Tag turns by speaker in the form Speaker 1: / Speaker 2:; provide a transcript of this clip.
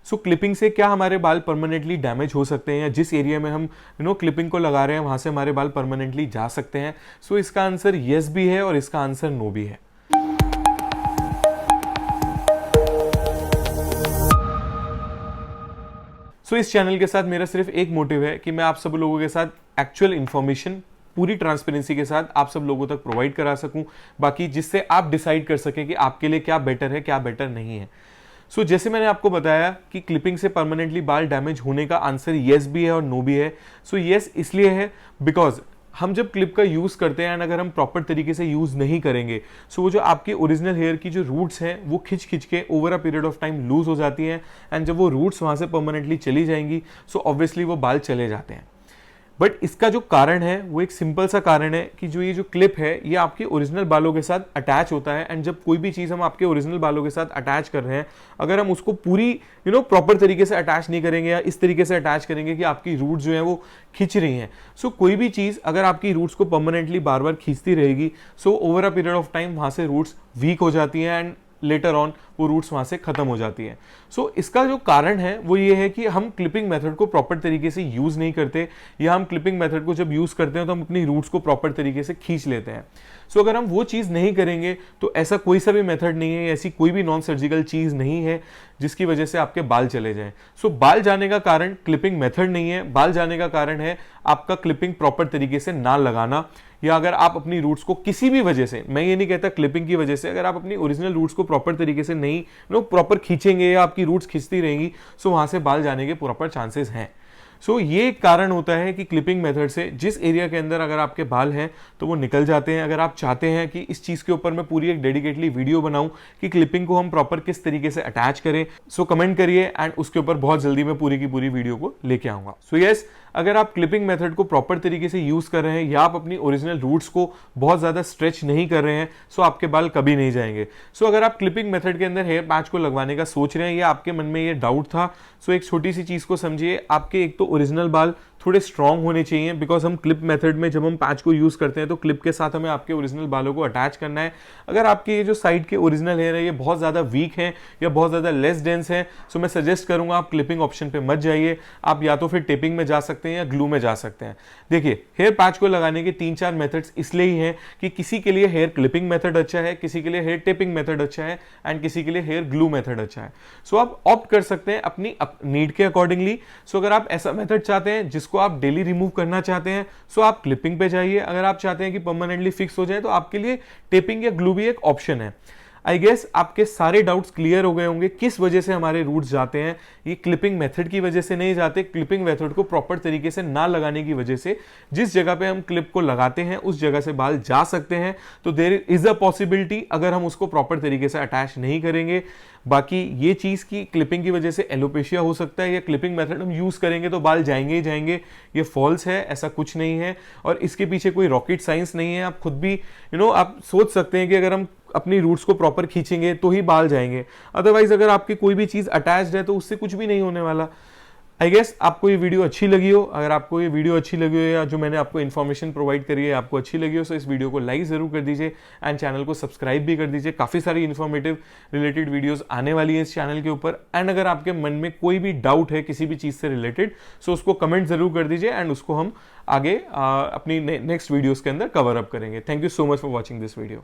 Speaker 1: सो clipping से क्या हमारे बाल परमानेंटली डैमेज हो सकते हैं, या जिस एरिया में हम क्लिपिंग को लगा रहे हैं वहां से हमारे बाल परमानेंटली जा सकते हैं? सो इसका आंसर येस भी है और इसका आंसर नो भी है। इस चैनल के साथ मेरा सिर्फ एक मोटिव है कि मैं आप सब लोगों के साथ एक्चुअल इंफॉर्मेशन पूरी ट्रांसपेरेंसी के साथ आप सब लोगों तक प्रोवाइड करा सकूं, बाकी जिससे आप डिसाइड कर सकें कि आपके लिए क्या बेटर है क्या बेटर नहीं है। जैसे मैंने आपको बताया कि क्लिपिंग से परमानेंटली बाल डैमेज होने का आंसर येस भी है और नो भी है। येस इसलिए है बिकॉज हम जब क्लिप का यूज करते हैं एंड अगर हम प्रॉपर तरीके से यूज नहीं करेंगे वो जो आपके ओरिजिनल हेयर की जो रूट्स हैं वो खिंच खिंच के over a period of time loose हो जाती हैं, एंड जब वो रूट्स वहां से परमानेंटली चली जाएंगी ऑब्वियसली वो बाल चले जाते हैं। बट इसका जो कारण है वो एक सिंपल सा कारण है कि जो ये जो क्लिप है ये आपके ओरिजिनल बालों के साथ अटैच होता है, एंड जब कोई भी चीज़ हम आपके ओरिजिनल बालों के साथ अटैच कर रहे हैं, अगर हम उसको पूरी प्रॉपर तरीके से अटैच नहीं करेंगे या इस तरीके से अटैच करेंगे कि आपकी रूट्स जो है वो खींच रही हैं, कोई भी चीज़ अगर आपकी रूट्स को परमानेंटली बार बार खींचती रहेगी over a period of time वहाँ से रूट्स वीक हो जाती हैं एंड लेटर ऑन वो रूट्स वहां से खत्म हो जाती है। इसका जो कारण है वो ये है कि हम क्लिपिंग मेथड को प्रॉपर तरीके से यूज नहीं करते, या हम क्लिपिंग मेथड को जब यूज करते हैं तो हम अपनी रूट्स को प्रॉपर तरीके से खींच लेते हैं। अगर हम वो चीज नहीं करेंगे तो ऐसा कोई सा भी मेथड नहीं है, ऐसी कोई भी नॉन सर्जिकल चीज नहीं है जिसकी वजह से आपके बाल चले जाएं। बाल जाने का कारण क्लिपिंग मेथड नहीं है, बाल जाने का कारण है आपका क्लिपिंग प्रॉपर तरीके से ना लगाना, या अगर आप अपनी रूट्स को किसी भी वजह से, मैं ये नहीं कहता क्लिपिंग की वजह से, अगर आप अपनी ओरिजिनल रूट्स को प्रॉपर तरीके से नहीं प्रॉपर खींचेंगे या आपकी रूट्स खींचती रहेंगी वहां से बाल जाने के प्रॉपर चांसेस हैं। ये कारण होता है कि क्लिपिंग मेथड से जिस एरिया के अंदर अगर आपके बाल हैं तो वो निकल जाते हैं। अगर आप चाहते हैं कि इस चीज के ऊपर मैं पूरी एक डेडिकेटली वीडियो बनाऊं कि क्लिपिंग को हम प्रॉपर किस तरीके से अटैच करें, कमेंट करिए एंड उसके ऊपर बहुत जल्दी मैं पूरी की पूरी वीडियो को लेके आऊंगा। यस, अगर आप क्लिपिंग मेथड को प्रॉपर तरीके से यूज कर रहे हैं या आप अपनी ओरिजिनल रूट्स को बहुत ज्यादा स्ट्रेच नहीं कर रहे हैं आपके बाल कभी नहीं जाएंगे। अगर आप क्लिपिंग मेथड के अंदर हेयर पैच को लगवाने का सोच रहे हैं या आपके मन में ये डाउट था, एक छोटी सी चीज को समझिए, आपके एक तो ओरिजिनल बाल थोड़े स्ट्रांग होने चाहिए, बिकॉज हम क्लिप मेथड में जब हम पैच को यूज करते हैं तो क्लिप के साथ हमें आपके ओरिजिनल बालों को अटैच करना है। अगर आपके ये जो साइड के ओरिजिनल हेयर है ये बहुत ज्यादा वीक है या बहुत ज्यादा लेस डेंस है, मैं सजेस्ट करूंगा आप क्लिपिंग ऑप्शन पे मत जाइए, आप या तो फिर टेपिंग में जा सकते हैं या ग्लू में जा सकते हैं। देखिए, हेयर पैच को लगाने के 3-4 मेथड्स इसलिए ही हैं कि किसी के लिए हेयर क्लिपिंग मेथड अच्छा है, किसी के लिए हेयर टेपिंग मेथड अच्छा है एंड किसी के लिए हेयर ग्लू मेथड अच्छा है। आप ऑप्ट कर सकते हैं अपनी नीड के अकॉर्डिंगली। अगर आप ऐसा मेथड चाहते हैं जिसको आप डेली रिमूव करना चाहते हैं आप क्लिपिंग पे जाइए। अगर आप चाहते हैं कि परमानेंटली फिक्स हो जाए तो आपके लिए टेपिंग या ग्लू भी एक ऑप्शन है। आई गेस आपके सारे डाउट्स क्लियर हो गए होंगे किस वजह से हमारे रूट्स जाते हैं। ये क्लिपिंग मेथड की वजह से नहीं जाते, क्लिपिंग मेथड को प्रॉपर तरीके से ना लगाने की वजह से जिस जगह पे हम क्लिप को लगाते हैं उस जगह से बाल जा सकते हैं। तो देयर इज अ पॉसिबिलिटी अगर हम उसको प्रॉपर तरीके से अटैच नहीं करेंगे। बाकी ये चीज की क्लिपिंग की वजह से एलोपेशिया हो सकता है या क्लिपिंग मेथड हम यूज करेंगे तो बाल जाएंगे ही जाएंगे, ये फॉल्स है, ऐसा कुछ नहीं है और इसके पीछे कोई रॉकेट साइंस नहीं है। आप खुद भी आप सोच सकते हैं कि अगर हम अपनी रूट्स को प्रॉपर खींचेंगे तो ही बाल जाएंगे, अदरवाइज अगर आपकी कोई भी चीज अटैच्ड है तो उससे कुछ भी नहीं होने वाला। आई गेस आपको ये वीडियो अच्छी लगी हो। अगर आपको ये वीडियो अच्छी लगी हो या जो मैंने आपको इन्फॉर्मेशन प्रोवाइड करी है आपको अच्छी लगी हो तो इस वीडियो को लाइक जरूर कर दीजिए एंड चैनल को सब्सक्राइब भी कर दीजिए। काफी सारी इन्फॉर्मेटिव रिलेटेड वीडियोस आने वाली है इस चैनल के ऊपर। एंड अगर आपके मन में कोई भी डाउट है किसी भी चीज से रिलेटेड उसको कमेंट जरूर कर दीजिए एंड उसको हम आगे अपनी नेक्स्ट वीडियोस के अंदर कवर अप करेंगे। Thank you so much for watching this video.